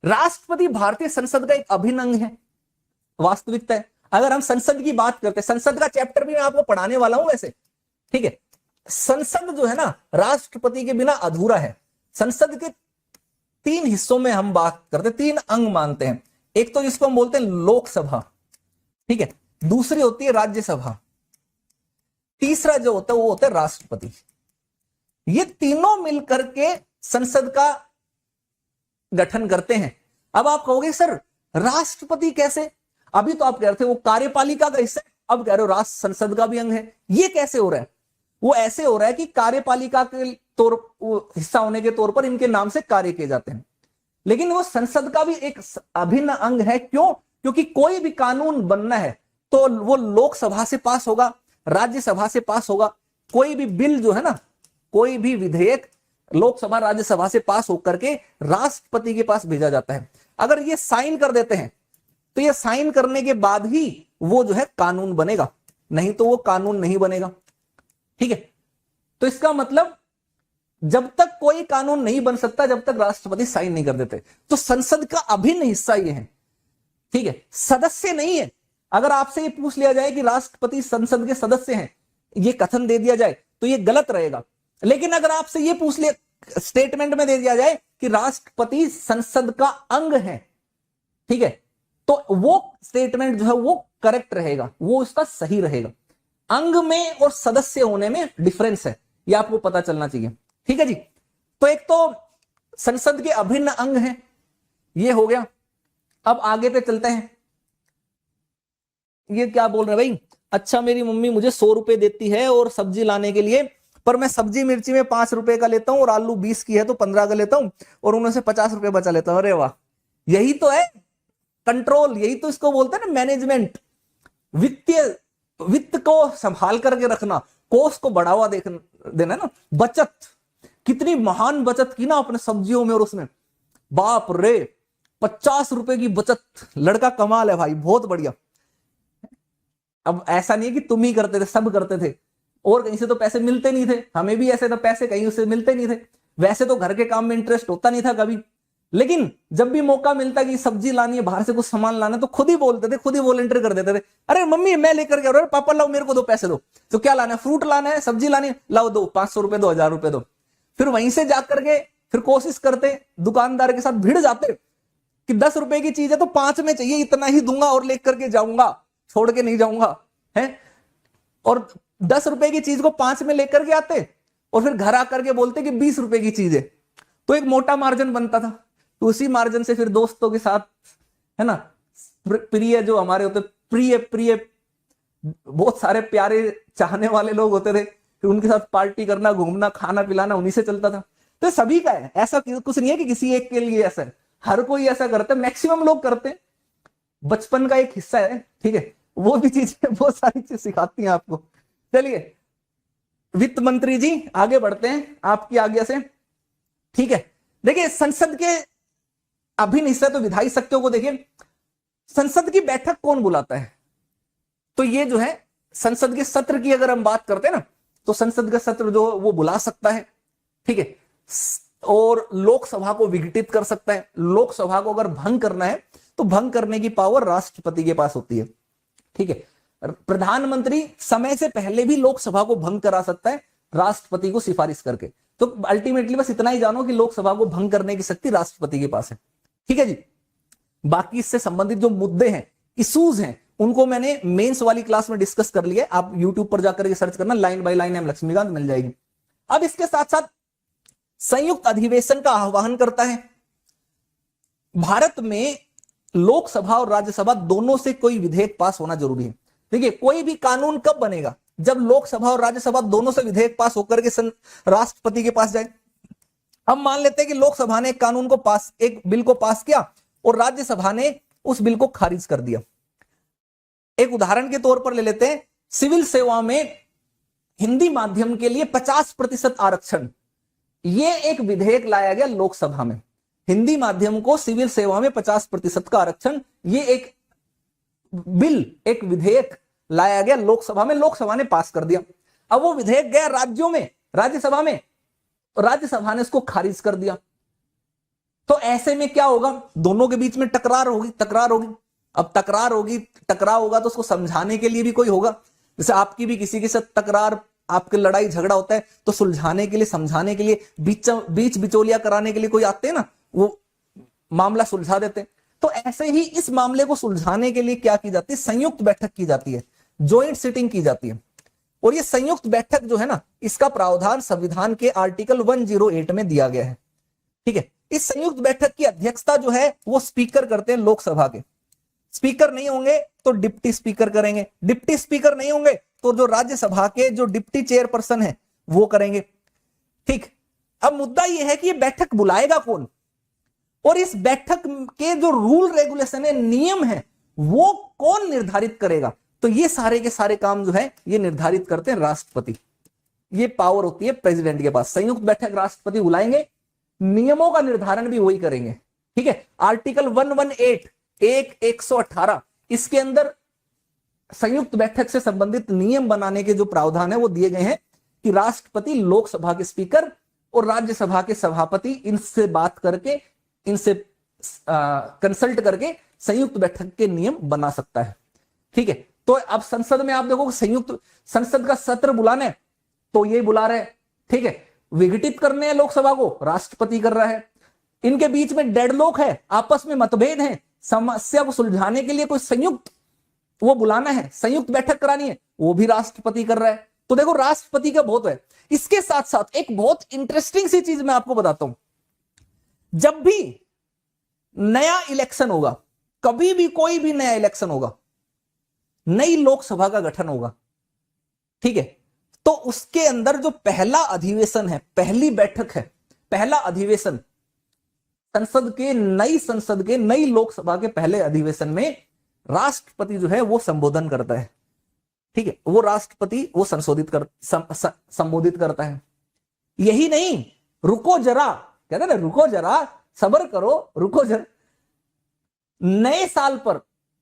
राष्ट्रपति भारतीय संसद का एक अभिन्न अंग है, वास्तविकता है। अगर हम संसद की बात करते हैं, संसद का चैप्टर भी मैं आपको पढ़ाने वाला हूं वैसे, ठीक है। संसद जो है ना राष्ट्रपति के बिना अधूरा है। संसद के 3 हिस्सों में हम बात करते हैं, 3 अंग मानते हैं। एक तो जिसको हम बोलते हैं लोकसभा, ठीक है, दूसरी होती है राज्यसभा, तीसरा जो होता है वो होता है राष्ट्रपति। ये तीनों मिलकर के संसद का गठन करते हैं। अब आप कहोगे सर राष्ट्रपति कैसे, अभी तो आप कह रहे थे वो कार्यपालिका का हिस्सा है, अब कह रहे हो राष्ट्र संसद का भी अंग है। ये कैसे हो रहा है? वो ऐसे हो रहा है कि कार्यपालिका के हिस्सा होने के तौर पर इनके नाम से कार्य किए जाते हैं, लेकिन वो संसद का भी एक अभिन्न अंग है। क्यों? क्योंकि कोई भी कानून बनना है तो वो लोकसभा से पास होगा, राज्यसभा से पास होगा। कोई भी बिल जो है ना, कोई भी विधेयक लोकसभा राज्यसभा से पास होकर के राष्ट्रपति के पास भेजा जाता है। अगर ये साइन कर देते हैं तो ये साइन करने के बाद ही वो जो है कानून बनेगा, नहीं तो वो कानून नहीं बनेगा, ठीक है। तो इसका मतलब जब तक कोई कानून नहीं बन सकता जब तक राष्ट्रपति साइन नहीं कर देते। तो संसद का अभिन्न हिस्सा ये है, ठीक है, सदस्य नहीं है। अगर आपसे ये पूछ लिया जाए कि राष्ट्रपति संसद के सदस्य हैं, ये कथन दे दिया जाए तो ये गलत रहेगा। लेकिन अगर आपसे ये पूछ लिया, स्टेटमेंट में दे दिया जाए कि राष्ट्रपति संसद का अंग है, ठीक है, तो वो स्टेटमेंट जो है वो करेक्ट रहेगा, वो उसका सही रहेगा। अंग में और सदस्य होने में डिफरेंस है, ये आपको पता चलना चाहिए, ठीक है जी। तो एक तो संसद के अभिन्न अंग हैं, ये हो गया। अब आगे पे चलते हैं। ये क्या बोल रहे भाई, अच्छा मेरी मम्मी मुझे 100 रुपए देती है और सब्जी लाने के लिए, पर मैं सब्जी मिर्ची में 5 रुपए का लेता हूं और आलू 20 की है तो 15 का लेता हूं और उनमें से 50 रुपए बचा लेता हूं। अरे वाह, यही तो है कंट्रोल, यही तो इसको बोलते हैं ना मैनेजमेंट। वित्त को संभाल करके रखना, कोष को बढ़ावा देना ना। बचत, कितनी महान बचत की ना अपने सब्जियों में और उसमें, बाप रे 50 रुपए की बचत, लड़का कमाल है भाई, बहुत बढ़िया। अब ऐसा नहीं है कि तुम ही करते थे, सब करते थे, और कहीं से तो पैसे मिलते नहीं थे, हमें भी ऐसे तो पैसे कहीं से मिलते नहीं थे। वैसे तो घर के काम में इंटरेस्ट होता नहीं था कभी, लेकिन जब भी मौका मिलता कि सब्जी लानी है, बाहर से कुछ सामान लाना, तो खुद ही बोलते थे, खुद ही वॉलंटियर कर देते थे। अरे मम्मी मैं लेकर के, अरे पापा लाओ मेरे को 2 पैसे दो, तो क्या लाना है, फ्रूट लाना है, सब्जी लानी है, लाओ दो, 500 रुपए दो, 1000 रुपए दो। फिर वहीं से जाकर के फिर कोशिश करते, दुकानदार के साथ भिड़ जाते कि 10 रुपए की चीज है तो 5 में चाहिए, इतना ही दूंगा और लेकर के जाऊंगा, छोड़ के नहीं जाऊंगा है। और 10 रुपए की चीज को 5 में लेकर के आते और फिर घर आकर के बोलते कि 20 रुपए की चीज है, तो एक मोटा मार्जिन बनता था। तो उसी मार्जिन से फिर दोस्तों के साथ, है ना, प्रिय जो हमारे होते, प्रिय प्रिय बहुत सारे प्यारे चाहने वाले लोग होते थे, फिर उनके साथ पार्टी करना, घूमना, खाना पिलाना उन्हीं से चलता था। तो सभी का है, ऐसा कुछ नहीं है कि किसी एक के लिए ऐसा है, हर कोई ऐसा करता है, मैक्सिमम लोग करते हैं। बचपन का एक हिस्सा है, ठीक है, वो भी चीजें, बहुत सारी चीज सिखाती हैं आपको। चलिए वित्त मंत्री जी आगे बढ़ते हैं आपकी आज्ञा से, ठीक है। देखिए संसद के अभिन्न हिस्सा तो विधायी शक्तियों को देखिए, संसद की बैठक कौन बुलाता है, तो ये जो है संसद के सत्र की अगर हम बात करते हैं ना, तो संसद का सत्र जो वो बुला सकता है, ठीक है, और लोकसभा को विघटित कर सकता है। लोकसभा को अगर भंग करना है तो भंग करने की पावर राष्ट्रपति के पास होती है, ठीक है। प्रधानमंत्री समय से पहले भी लोकसभा को भंग करा सकता है राष्ट्रपति को सिफारिश करके। तो अल्टीमेटली बस इतना ही जानो कि लोकसभा को भंग करने की शक्ति राष्ट्रपति के पास है, ठीक है जी। बाकी इससे संबंधित जो मुद्दे हैं, इश्यूज हैं, उनको मैंने मेंस वाली क्लास में डिस्कस कर लिया। आप यूट्यूब पर जाकर के सर्च करना, line by line M Laxmikant, मिल जाएगी। अब इसके साथ साथ संयुक्त अधिवेशन का आह्वान करता है। भारत में लोकसभा और राज्यसभा दोनों से कोई विधेयक पास होना जरूरी है। देखिए कोई भी कानून कब बनेगा, जब लोकसभा और राज्यसभा दोनों से विधेयक पास होकर के राष्ट्रपति के पास जाए। अब मान लेते हैं कि लोकसभा ने एक कानून को पास, एक बिल को पास किया और राज्यसभा ने उस बिल को खारिज कर दिया। एक उदाहरण के तौर पर ले लेते हैं, सिविल सेवा में हिंदी माध्यम के लिए 50% आरक्षण, ये एक विधेयक लाया गया लोकसभा में। हिंदी माध्यम को सिविल सेवा में 50% का आरक्षण, ये एक बिल, एक विधेयक लाया गया लोकसभा में, लोकसभा ने पास कर दिया। अब वो विधेयक गया राज्यों में, राज्यसभा में, राज्यसभा ने इसको खारिज कर दिया। तो ऐसे में क्या होगा, दोनों के बीच में टकरार होगी, तकरार होगी। अब तकरार होगी, टकराव होगा तो उसको समझाने के लिए भी कोई होगा। जैसे आपकी भी किसी के साथ तकरार, आपके लड़ाई झगड़ा होता है तो सुलझाने के लिए, समझाने के लिए, बीच बिचौलिया कराने के लिए कोई आते हैं ना, वो मामला सुलझा देते हैं। तो ऐसे ही इस मामले को सुलझाने के लिए क्या की जाती है, संयुक्त बैठक की जाती है, ज्वाइंट सिटिंग की जाती है। और ये संयुक्त बैठक जो है ना, इसका प्रावधान संविधान के आर्टिकल 108 में दिया गया है। ठीक है, इस संयुक्त बैठक की अध्यक्षता जो है वो स्पीकर करते हैं लोकसभा के। स्पीकर नहीं होंगे तो डिप्टी स्पीकर करेंगे, डिप्टी स्पीकर नहीं होंगे तो जो राज्यसभा के जो डिप्टी चेयरपर्सन है वो करेंगे। ठीक, अब मुद्दा यह है कि ये बैठक बुलाएगा कौन, और इस बैठक के जो रूल रेगुलेशन है, नियम है, वो कौन निर्धारित करेगा। तो ये सारे के सारे काम जो है ये निर्धारित करते हैं राष्ट्रपति। ये पावर होती है प्रेसिडेंट के पास। संयुक्त बैठक राष्ट्रपति बुलाएंगे, नियमों का निर्धारण भी वही करेंगे। ठीक है, आर्टिकल 118 118 इसके अंदर संयुक्त बैठक से संबंधित नियम बनाने के जो प्रावधान है वो दिए गए हैं कि राष्ट्रपति लोकसभा के स्पीकर और राज्यसभा के सभापति इनसे बात करके, इनसे कंसल्ट करके संयुक्त बैठक के नियम बना सकता है। ठीक है, तो अब संसद में आप देखो, संयुक्त संसद का सत्र बुलाने तो ये बुला रहे। ठीक है, विघटित करने हैं लोकसभा को, राष्ट्रपति कर रहा है। इनके बीच में डेडलॉक है, आपस में मतभेद है, समस्या को सुलझाने के लिए कोई संयुक्त वो बुलाना है, संयुक्त बैठक करानी है, वो भी राष्ट्रपति कर रहा है। तो देखो राष्ट्रपति का बहुत है। इसके साथ साथ एक बहुत इंटरेस्टिंग सी चीज मैं आपको बताता हूं, जब भी नया इलेक्शन होगा, कभी भी कोई भी नया इलेक्शन होगा, नई लोकसभा का गठन होगा, ठीक है, तो उसके अंदर जो पहला अधिवेशन है, पहली बैठक है, पहला अधिवेशन संसद के नई लोकसभा के पहले अधिवेशन में राष्ट्रपति जो है वो संबोधन करता है। ठीक है, वो राष्ट्रपति वो संबोधित करता है। यही नहीं, रुको जरा, कहते हैं ना, रुको जरा, सब्र करो, रुको जरा। नए साल पर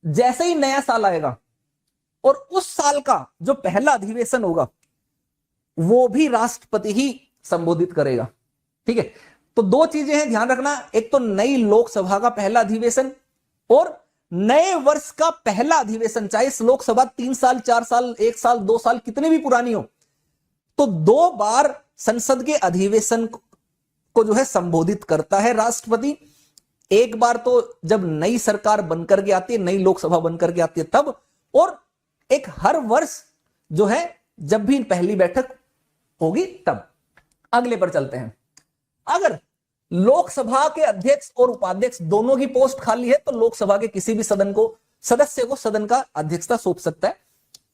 जैसे ही नया साल आएगा और उस साल का जो पहला अधिवेशन होगा वो भी राष्ट्रपति ही संबोधित करेगा। ठीक है, तो दो चीजें हैं ध्यान रखना, एक तो नई लोकसभा का पहला अधिवेशन और नए वर्ष का पहला अधिवेशन, चाहे इस लोकसभा 3 साल 4 साल 1 साल 2 साल कितनी भी पुरानी हो, तो 2 बार संसद के अधिवेशन को जो है संबोधित करता है राष्ट्रपति। एक बार तो जब नई सरकार बनकर के आती है, नई लोकसभा बनकर के आती है तब, और एक हर वर्ष जो है जब भी पहली बैठक होगी तब। अगले पर चलते हैं। अगर लोकसभा के अध्यक्ष और उपाध्यक्ष दोनों की पोस्ट खाली है तो लोकसभा के किसी भी सदस्य को सदन का अध्यक्षता सौंप सकता है।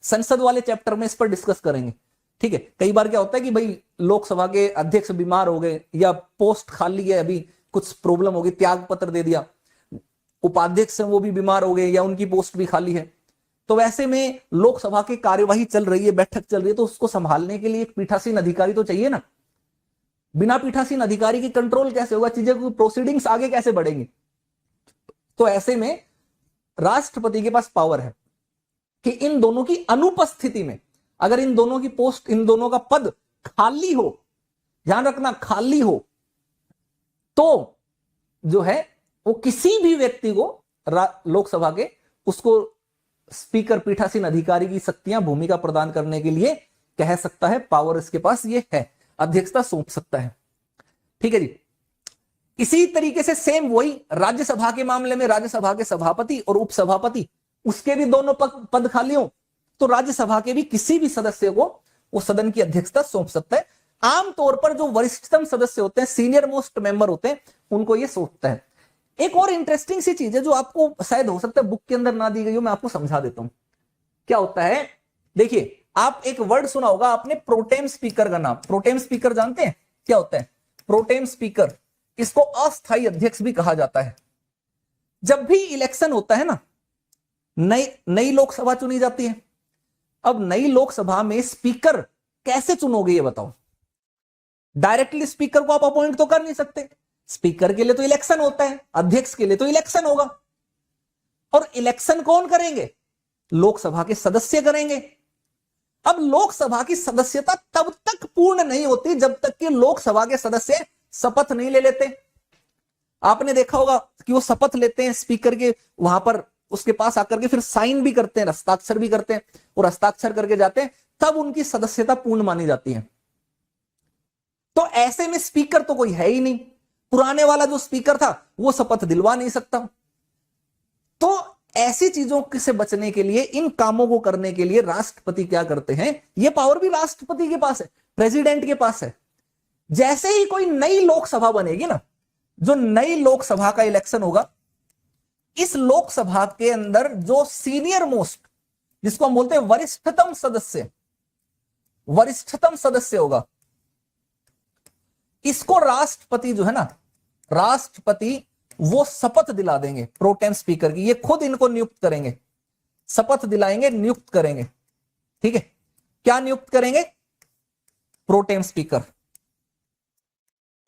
संसद वाले चैप्टर में इस पर डिस्कस करेंगे। ठीक है, कई बार क्या होता है कि भाई लोकसभा के अध्यक्ष बीमार हो गए या पोस्ट खाली है, अभी कुछ प्रॉब्लम हो गई, त्याग पत्र दे दिया, उपाध्यक्ष हैं वो भी बीमार हो गए या उनकी पोस्ट भी खाली है, तो वैसे में लोकसभा की कार्यवाही चल रही है, बैठक चल रही है, तो उसको संभालने के लिए एक पीठासीन अधिकारी तो चाहिए ना। बिना पीठासीन अधिकारी की कंट्रोल कैसे होगा, चीजें की प्रोसीडिंग्स आगे कैसे बढ़ेंगी। तो ऐसे में राष्ट्रपति के पास पावर है कि इन दोनों की अनुपस्थिति में, अगर इन दोनों की पोस्ट, इन दोनों का पद खाली हो, ध्यान रखना खाली हो, तो जो है वो किसी भी व्यक्ति को लोकसभा के उसको स्पीकर, पीठासीन अधिकारी की शक्तियां, भूमिका प्रदान करने के लिए कह सकता है, पावर इसके पास ये है, अध्यक्षता सौंप सकता है। ठीक है जी। इसी तरीके से सेम वही राज्यसभा के मामले में, राज्यसभा के सभापति और उपसभापति, उसके भी दोनों पद खाली हो तो राज्यसभा के भी किसी भी सदस्य को वो सदन की अध्यक्षता सौंप सकता है। आमतौर पर जो वरिष्ठतम सदस्य होते हैं, सीनियर मोस्ट मेंबर होते हैं, उनको ये सौंपता है। एक और इंटरेस्टिंग सी चीज है जो आपको शायद हो सकता है बुक के अंदर ना दी गई हो, मैं आपको समझा देता हूं क्या होता है। देखिए, आप एक वर्ड सुना होगा आपने, प्रोटेम स्पीकर का नाम। प्रोटेम स्पीकर जानते हैं क्या होता है? प्रोटेम स्पीकर, इसको अस्थायी अध्यक्ष भी कहा जाता है। जब भी इलेक्शन होता है ना, नई लोकसभा चुनी जाती है। अब नई लोकसभा में स्पीकर कैसे चुनोगे ये बताओ? डायरेक्टली स्पीकर को आप अपॉइंट तो कर नहीं सकते, स्पीकर के लिए तो इलेक्शन होता है, अध्यक्ष के लिए तो इलेक्शन होगा। और इलेक्शन कौन करेंगे? लोकसभा के सदस्य करेंगे। अब लोकसभा की सदस्यता तब तक पूर्ण नहीं होती जब तक कि लोकसभा के सदस्य शपथ नहीं ले लेते। आपने देखा होगा कि वो शपथ लेते हैं स्पीकर के वहां पर, उसके पास आकर के फिर साइन भी करते हैं, हस्ताक्षर भी करते हैं और हस्ताक्षर करके जाते हैं, तब उनकी सदस्यता पूर्ण मानी जाती है। तो ऐसे में स्पीकर तो कोई है ही नहीं, पुराने वाला जो स्पीकर था वो शपथ दिलवा नहीं सकता। तो ऐसी चीजों से बचने के लिए, इन कामों को करने के लिए राष्ट्रपति क्या करते हैं, ये पावर भी राष्ट्रपति के पास है, प्रेसिडेंट के पास है। जैसे ही कोई नई लोकसभा बनेगी ना, जो नई लोकसभा का इलेक्शन होगा, इस लोकसभा के अंदर जो सीनियर मोस्ट, जिसको हम बोलते हैं वरिष्ठतम सदस्य होगा, इसको राष्ट्रपति जो है ना, राष्ट्रपति वो शपथ दिला देंगे प्रोटेम स्पीकर की। ये खुद इनको नियुक्त करेंगे, शपथ दिलाएंगे, नियुक्त करेंगे। ठीक है, क्या नियुक्त करेंगे? Pro tem speaker.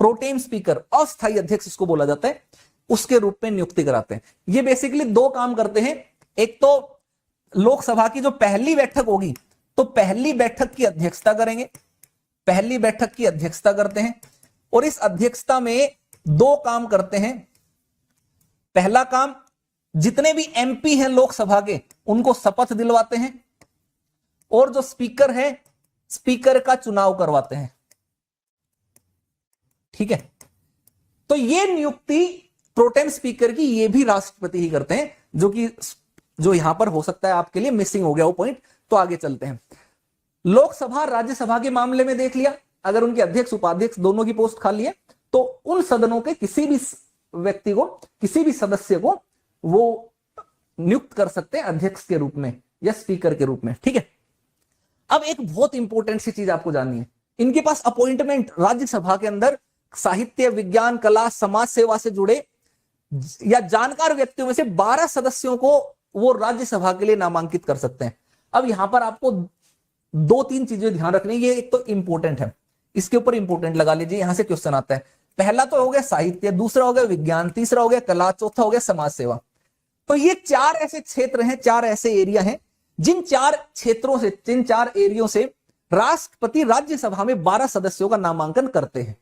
प्रोटेम स्पीकर, अस्थायी अध्यक्ष इसको बोला जाता है, उसके रूप में नियुक्ति कराते हैं। ये बेसिकली दो काम करते हैं। एक तो लोकसभा की जो पहली बैठक होगी, तो पहली बैठक की अध्यक्षता करेंगे, पहली बैठक की अध्यक्षता करते हैं, और इस अध्यक्षता में दो काम करते हैं। पहला काम, जितने भी एमपी हैं लोकसभा के, उनको शपथ दिलवाते हैं, और जो स्पीकर है, स्पीकर का चुनाव करवाते हैं। ठीक है, तो ये नियुक्ति प्रोटेम स्पीकर की ये भी राष्ट्रपति ही करते हैं, जो यहां पर हो सकता है आपके लिए मिसिंग हो गया वो पॉइंट। तो आगे चलते हैं। लोकसभा राज्यसभा के मामले में देख लिया, अगर उनके अध्यक्ष उपाध्यक्ष दोनों की पोस्ट खाली है, तो उन सदनों के किसी भी व्यक्ति को, किसी भी सदस्य को वो नियुक्त कर सकते हैं अध्यक्ष के रूप में या स्पीकर के रूप में। ठीक है, अब एक बहुत इंपॉर्टेंट सी चीज आपको जाननी है, इनके पास अपॉइंटमेंट राज्यसभा के अंदर साहित्य, विज्ञान, कला, समाज सेवा से जुड़े या जानकार व्यक्तियों में से 12 सदस्यों को वो राज्यसभा के लिए नामांकित कर सकते हैं। अब यहां पर आपको दो तीन चीजें ध्यान रखनी, ये एक तो इंपॉर्टेंट है, इसके ऊपर इंपॉर्टेंट लगा लीजिए, यहां से क्वेश्चन आता है। पहला तो हो गया साहित्य, दूसरा हो गया विज्ञान, तीसरा हो गया कला, चौथा हो गया समाज सेवा। तो ये चार ऐसे क्षेत्र हैं, चार ऐसे एरिया हैं, जिन चार क्षेत्रों से, जिन चार एरियो से राष्ट्रपति राज्यसभा में 12 सदस्यों का नामांकन करते हैं।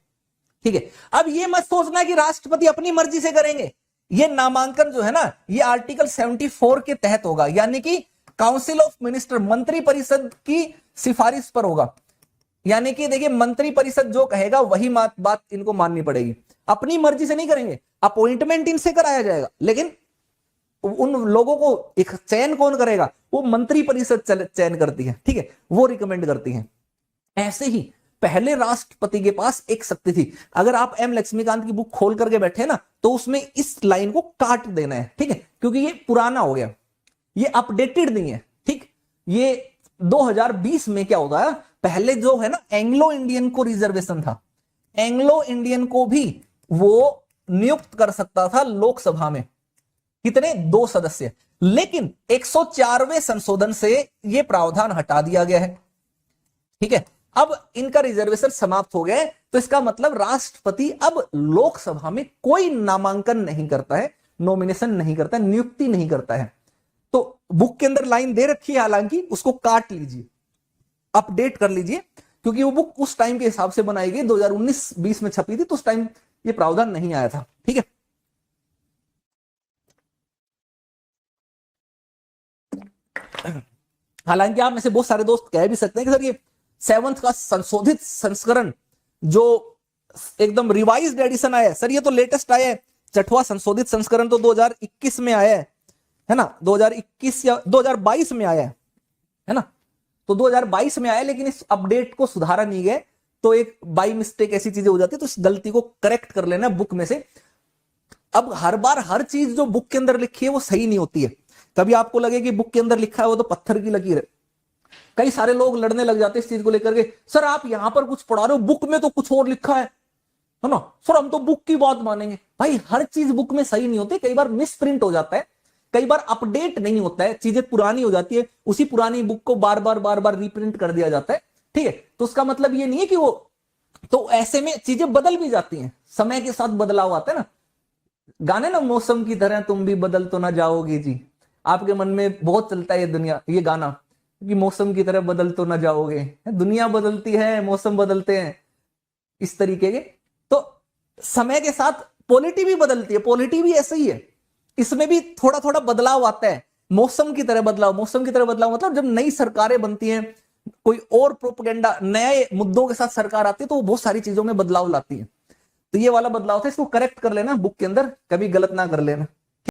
ठीक है, अब ये मत सोचना कि राष्ट्रपति अपनी मर्जी से करेंगे। ये नामांकन जो है ना, ये आर्टिकल 74 के तहत होगा, यानी कि काउंसिल ऑफ मिनिस्टर, मंत्री परिषद की सिफारिश पर होगा। यानी कि देखिए, मंत्री परिषद जो कहेगा वही बात इनको माननी पड़ेगी, अपनी मर्जी से नहीं करेंगे। अपॉइंटमेंट इनसे कराया जाएगा, लेकिन उन लोगों को एक चयन कौन करेगा? वो मंत्री परिषद चयन करती है। ठीक है, वो रिकमेंड करती है। ऐसे ही पहले राष्ट्रपति के पास एक शक्ति थी। अगर आप एम लक्ष्मीकांत की बुक खोल करके बैठे ना, तो उसमें इस लाइन को काट देना है। ठीक है, क्योंकि ये पुराना हो गया, ये अपडेटेड नहीं है। ठीक, ये 2020 में क्या होता है, पहले जो है ना एंग्लो इंडियन को रिजर्वेशन था, एंग्लो इंडियन को भी वो नियुक्त कर सकता था लोकसभा में, कितने? 2 सदस्य। लेकिन 104वें संशोधन से यह प्रावधान हटा दिया गया है। ठीक है, अब इनका रिजर्वेशन समाप्त हो गया है, तो इसका मतलब राष्ट्रपति अब लोकसभा में कोई नामांकन नहीं करता है, नॉमिनेशन नहीं करता है, नियुक्ति नहीं करता है। तो बुक के अंदर लाइन दे रखी है, हालांकि उसको काट लीजिए, अपडेट कर लीजिए, क्योंकि वो बुक उस टाइम के हिसाब से बनाई गई, 2019-20 में छपी थी, तो उस टाइम ये प्रावधान नहीं आया था। ठीक है, हालांकि आप में से बहुत सारे दोस्त कह भी सकते हैं कि सर ये 7th का संशोधित संस्करण जो एकदम रिवाइज्ड एडिशन आया है, सर ये तो लेटेस्ट आया है, 6वां संशोधित संस्करण तो 2021 में आया है ना, 2021 या 2022 में आया है ना, तो 2022 में आया, लेकिन इस अपडेट को सुधारा नहीं गया, तो एक बाई मिस्टेक ऐसी चीजें हो जाती है, तो इस गलती को करेक्ट कर लेना बुक में से। अब हर बार हर चीज जो बुक के अंदर लिखी है वो सही नहीं होती है। कभी आपको लगे कि बुक के अंदर लिखा है वो तो पत्थर की लकीर है, कई सारे लोग लड़ने लग जाते हैं इस चीज को लेकर के, सर आप यहां पर कुछ पढ़ा रहे हो, बुक में तो कुछ और लिखा है ना, सर हम तो बुक की बात मानेंगे। भाई हर चीज बुक में सही नहीं होती, कई बार मिस प्रिंट हो जाता है, कई बार अपडेट नहीं होता है, चीजें पुरानी हो जाती है, उसी पुरानी बुक को बार बार रीप्रिंट कर दिया जाता है। ठीक है, तो उसका मतलब ये नहीं है कि वो, तो ऐसे में चीजें बदल भी जाती हैं, समय के साथ बदलाव आता है ना। गाने ना, मौसम की तरह तुम भी बदल तो ना जाओगे जी, आपके मन में बहुत चलता है ये दुनिया, ये गाना कि मौसम की तरह बदल तो ना जाओगे, दुनिया बदलती है, मौसम बदलते हैं, इस तरीके के। तो समय के साथ पॉलिटी भी बदलती है, पॉलिटी भी ऐसे ही है, इसमें भी थोड़ा थोड़ा बदलाव आता है, मौसम की तरह बदलाव। मौसम की तरह बदलाव मतलब जब नई सरकारें बनती हैं, कोई और प्रोपेगेंडा, नए मुद्दों के साथ सरकार आती है, तो वो बहुत सारी चीजों में बदलाव लाती है। तो ये वाला बदलाव था, इसको करेक्ट कर लेना बुक के अंदर, कभी गलत ना कर लेना।